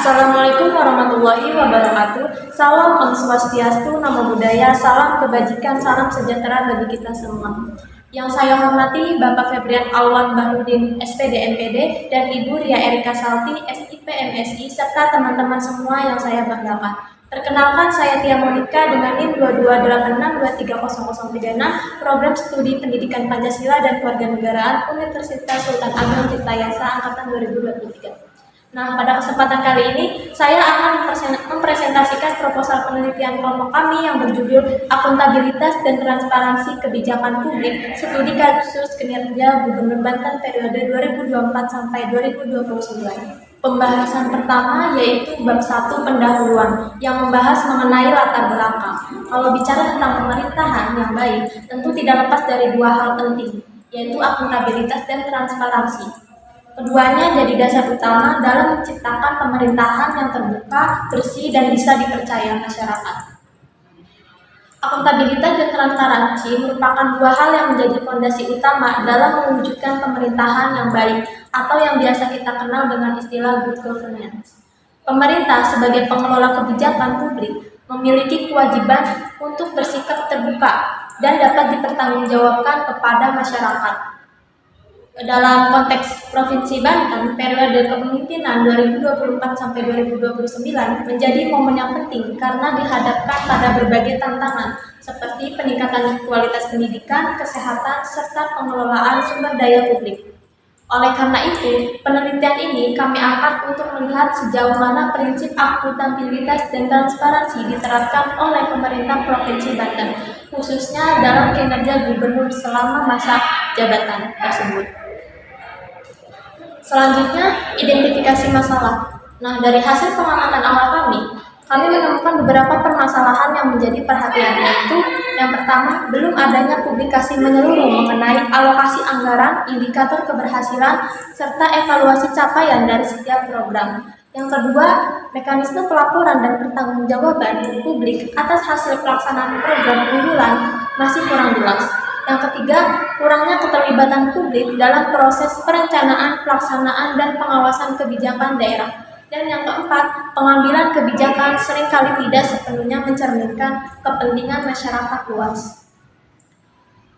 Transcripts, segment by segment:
Assalamualaikum warahmatullahi wabarakatuh. Salam Om Swastiastu, Namo Buddhaya, salam kebajikan, salam sejahtera bagi kita semua. Yang saya hormati Bapak Febrian Alwan Bahrudin, SPD MPD, dan Ibu Ria Erika Salti, SIP MSI, serta teman-teman semua yang saya banggakan. Perkenalkan, saya Tia Monika dengan NIM 2286230036, Program Studi Pendidikan Pancasila dan Kewarganegaraan Universitas Sultan Ageng Tirtayasa Angkatan 2023. Nah, pada kesempatan kali ini, saya akan mempresentasikan proposal penelitian kelompok kami yang berjudul Akuntabilitas dan Transparansi Kebijakan Publik, Studi Kasus Kinerja Gubernur Banten periode 2024 sampai 2029. Pembahasan pertama yaitu bab 1 pendahuluan yang membahas mengenai latar belakang. Kalau bicara tentang pemerintahan yang baik, tentu tidak lepas dari dua hal penting, yaitu akuntabilitas dan transparansi. Keduanya jadi dasar utama dalam menciptakan pemerintahan yang terbuka, bersih, dan bisa dipercaya masyarakat. Akuntabilitas dan transparansi merupakan dua hal yang menjadi fondasi utama dalam mewujudkan pemerintahan yang baik atau yang biasa kita kenal dengan istilah good governance. Pemerintah sebagai pengelola kebijakan publik memiliki kewajiban untuk bersikap terbuka dan dapat dipertanggungjawabkan kepada masyarakat. Dalam konteks Provinsi Banten, periode kepemimpinan 2024 sampai 2029 menjadi momen yang penting karena dihadapkan pada berbagai tantangan seperti peningkatan kualitas pendidikan, kesehatan, serta pengelolaan sumber daya publik. Oleh karena itu, penelitian ini kami angkat untuk melihat sejauh mana prinsip akuntabilitas dan transparansi diterapkan oleh pemerintah Provinsi Banten, khususnya dalam kinerja gubernur selama masa jabatan tersebut. Selanjutnya, identifikasi masalah. Nah, dari hasil pengamatan awal kami menemukan beberapa permasalahan yang menjadi perhatian, yaitu yang pertama, belum adanya publikasi menyeluruh mengenai alokasi anggaran, indikator keberhasilan, serta evaluasi capaian dari setiap program. Yang kedua, mekanisme pelaporan dan pertanggungjawaban publik atas hasil pelaksanaan program unggulan masih kurang jelas. Yang ketiga, kurangnya keterlibatan publik dalam proses perencanaan, pelaksanaan, dan pengawasan kebijakan daerah. Dan yang keempat, pengambilan kebijakan seringkali tidak sepenuhnya mencerminkan kepentingan masyarakat luas.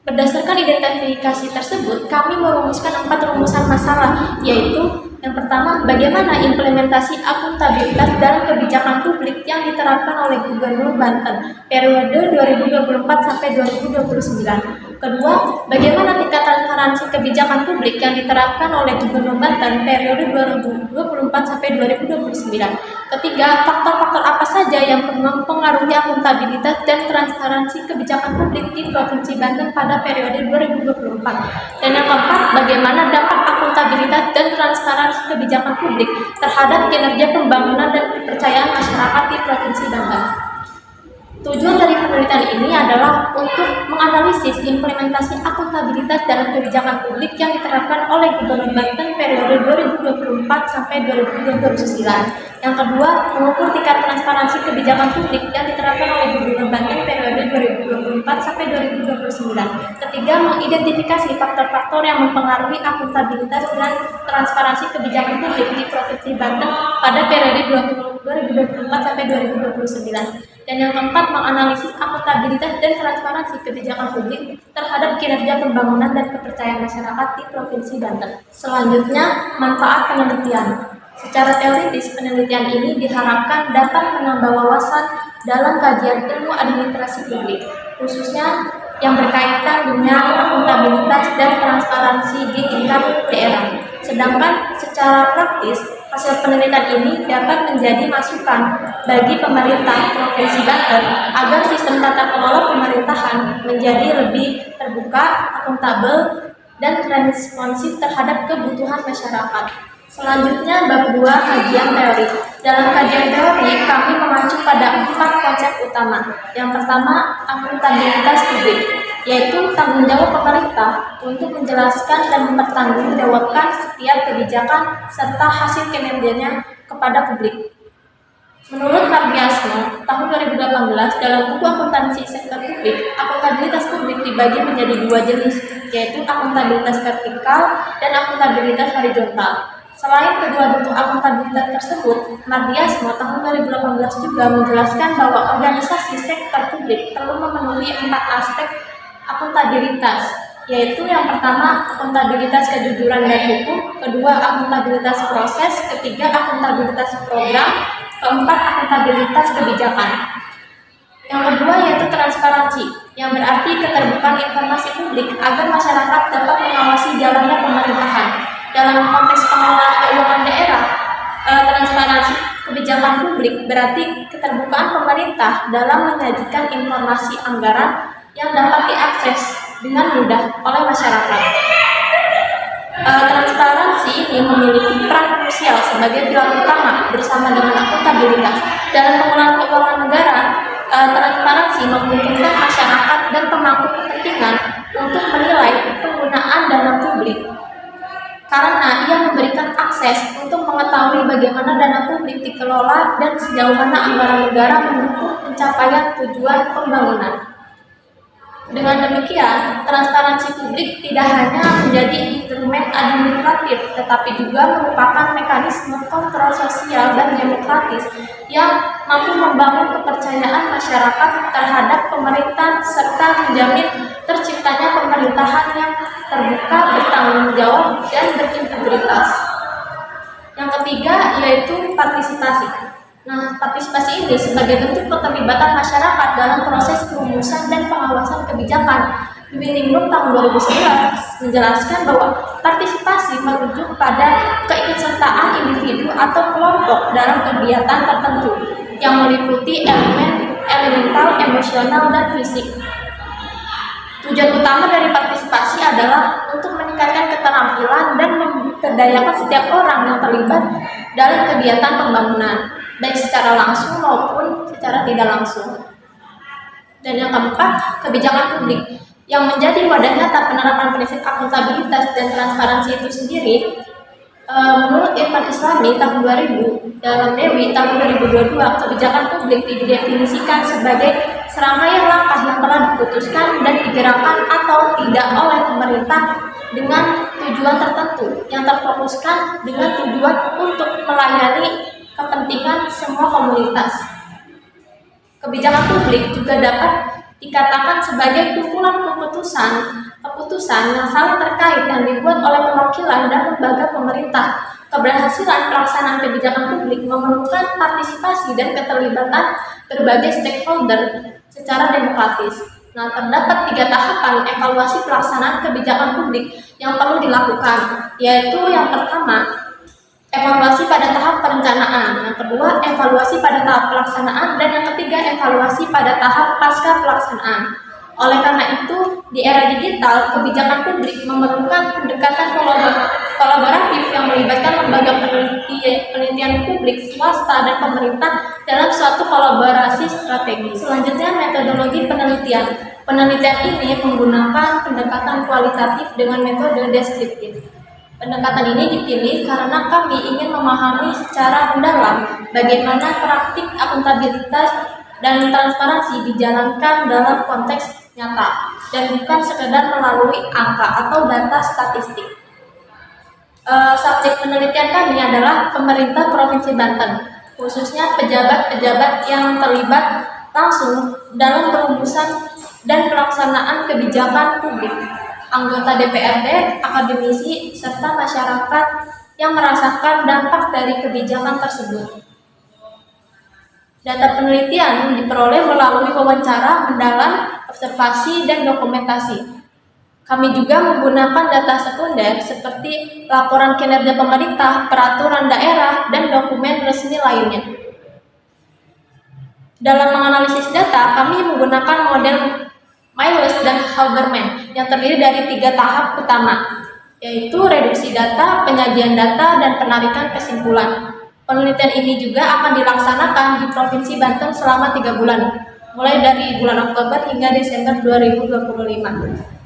Berdasarkan identifikasi tersebut, kami merumuskan 4 rumusan masalah, yaitu yang pertama, bagaimana implementasi akuntabilitas dalam kebijakan publik yang diterapkan oleh Gubernur Banten periode 2024 sampai 2029. Kedua, bagaimana tingkat transparansi kebijakan publik yang diterapkan oleh Gubernur Banten periode 2024 sampai 2029. Ketiga, faktor-faktor apa saja yang mempengaruhi akuntabilitas dan transparansi kebijakan publik di Provinsi Banten pada periode 2024. Dan yang keempat, bagaimana dampak akuntabilitas dan transparansi kebijakan publik terhadap kinerja pembangunan dan kepercayaan masyarakat di Provinsi Banten. Tujuan dari penelitian ini adalah untuk menganalisis implementasi akuntabilitas dalam kebijakan publik yang diterapkan oleh Gubernur Banten periode 2024 sampai 2029. Yang kedua, mengukur tingkat transparansi kebijakan publik yang diterapkan oleh Gubernur Banten periode 2024 sampai 2029. Ketiga, mengidentifikasi faktor-faktor yang mempengaruhi akuntabilitas dan transparansi kebijakan publik di Provinsi Banten pada periode 2024 sampai 2029. Dan yang keempat, menganalisis akuntabilitas dan transparansi kebijakan publik terhadap kinerja pembangunan dan kepercayaan masyarakat di Provinsi Banten. Selanjutnya, manfaat penelitian. Secara teoritis, penelitian ini diharapkan dapat menambah wawasan dalam kajian ilmu administrasi publik, khususnya yang berkaitan dengan akuntabilitas dan transparansi di tingkat daerah. Sedangkan secara praktis, hasil penelitian ini dapat menjadi masukan bagi pemerintah Provinsi Banten agar sistem tata kelola pemerintahan menjadi lebih terbuka, akuntabel, dan responsif terhadap kebutuhan masyarakat. Selanjutnya, bab 2, kajian teori. Dalam kajian teori, kami mengacu pada 4 konsep utama. Yang pertama, akuntabilitas publik, yaitu tanggung jawab pemerintah untuk menjelaskan dan mempertanggungjawabkan setiap kebijakan serta hasil kinerjanya kepada publik. Menurut Mardiasmo, tahun 2018, dalam buku akuntansi sektor publik, akuntabilitas publik dibagi menjadi 2 jenis, yaitu akuntabilitas vertikal dan akuntabilitas horizontal. Selain kedua bentuk akuntabilitas tersebut, Mardiasmo tahun 2018 juga menjelaskan bahwa organisasi sektor publik perlu memenuhi 4 aspek akuntabilitas, yaitu yang pertama akuntabilitas kejujuran dan hukum, kedua akuntabilitas proses, ketiga akuntabilitas program, keempat akuntabilitas kebijakan. Yang kedua yaitu transparansi, yang berarti keterbukaan informasi publik agar masyarakat dapat mengawasi jalannya pemerintahan. Dalam konteks pengelolaan keuangan daerah, transparansi kebijakan publik berarti keterbukaan pemerintah dalam menyajikan informasi anggaran yang dapat diakses dengan mudah oleh masyarakat. Transparansi ini memiliki peran krusial sebagai pilar utama bersama dengan akuntabilitas dalam pengelolaan keuangan negara. Transparansi memungkinkan masyarakat dan pemangku kepentingan untuk menilai penggunaan dana publik karena ia memberikan akses untuk mengetahui bagaimana dana publik dikelola dan sejauh mana anggaran negara mendukung pencapaian tujuan pembangunan. Dengan demikian, transparansi publik tidak hanya menjadi instrumen administratif, tetapi juga merupakan mekanisme kontrol sosial dan demokratis yang mampu membangun kepercayaan masyarakat terhadap pemerintah serta menjamin terciptanya pemerintahan yang terbuka, bertanggung jawab, dan berintegritas. Yang ketiga yaitu partisipasi. Nah, partisipasi ini sebagai bentuk keterlibatan masyarakat dalam proses perumusan dan pengawasan kebijakan. Winningrum tahun 2011 menjelaskan bahwa partisipasi merujuk pada keikutsertaan individu atau kelompok dalam kegiatan tertentu yang meliputi elemen elemental, emosional, dan fisik. Tujuan utama dari partisipasi adalah untuk meningkatkan keterampilan dan memberdayakan setiap orang yang terlibat dalam kegiatan pembangunan, baik secara langsung maupun secara tidak langsung. Dan yang keempat, kebijakan publik yang menjadi wadah nyata penerapan prinsip akuntabilitas dan transparansi itu sendiri. Menurut Irfan Islami tahun 2000, dalam Dewi tahun 2022, kebijakan publik didefinisikan sebagai serangkaian langkah yang telah diputuskan dan digerakkan atau tidak oleh pemerintah dengan tujuan tertentu yang terfokuskan dengan tujuan untuk melayani kepentingan semua komunitas. Kebijakan publik juga dapat dikatakan sebagai kumpulan keputusan yang saling terkait yang dibuat oleh perwakilan dan lembaga pemerintah. Keberhasilan pelaksanaan kebijakan publik memerlukan partisipasi dan keterlibatan berbagai stakeholder secara demokratis. Nah, terdapat 3 tahapan evaluasi pelaksanaan kebijakan publik yang perlu dilakukan, yaitu yang pertama, evaluasi pada tahap perencanaan, yang kedua, evaluasi pada tahap pelaksanaan, dan yang ketiga, evaluasi pada tahap pasca pelaksanaan. Oleh karena itu, di era digital, kebijakan publik memerlukan pendekatan kolaboratif yang melibatkan lembaga penelitian publik, swasta, dan pemerintah dalam suatu kolaborasi strategis. Selanjutnya, metodologi penelitian. Penelitian ini menggunakan pendekatan kualitatif dengan metode deskriptif. Pendekatan ini dipilih karena kami ingin memahami secara mendalam bagaimana praktik akuntabilitas dan transparansi dijalankan dalam konteks nyata dan bukan sekedar melalui angka atau data statistik. Subjek penelitian kami adalah pemerintah Provinsi Banten, khususnya pejabat-pejabat yang terlibat langsung dalam perumusan dan pelaksanaan kebijakan publik, anggota DPRD, akademisi, serta masyarakat yang merasakan dampak dari kebijakan tersebut. Data penelitian diperoleh melalui wawancara mendalam, observasi, dan dokumentasi. Kami juga menggunakan data sekunder seperti laporan kinerja pemerintah, peraturan daerah, dan dokumen resmi lainnya. Dalam menganalisis data, kami menggunakan model Miles dan Haberman yang terdiri dari 3 tahap utama, yaitu reduksi data, penyajian data, dan penarikan kesimpulan. Penelitian ini juga akan dilaksanakan di Provinsi Banten selama 3 bulan, mulai dari bulan Oktober hingga Desember 2025.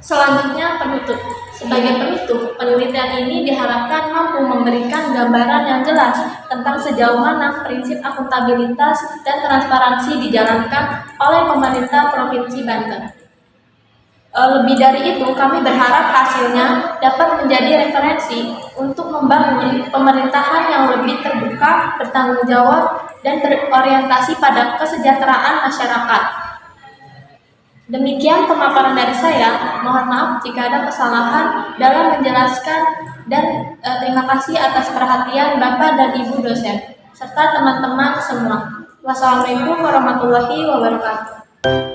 Selanjutnya, penutup. Sebagai penutup, penelitian ini diharapkan mampu memberikan gambaran yang jelas tentang sejauh mana prinsip akuntabilitas dan transparansi dijalankan oleh pemerintah Provinsi Banten. Lebih dari itu, kami berharap hasilnya dapat menjadi referensi untuk membangun pemerintahan yang lebih terbuka, bertanggung jawab, dan berorientasi pada kesejahteraan masyarakat. Demikian pemaparan dari saya. Mohon maaf jika ada kesalahan dalam menjelaskan, dan terima kasih atas perhatian Bapak dan Ibu dosen serta teman-teman semua. Wassalamualaikum warahmatullahi wabarakatuh.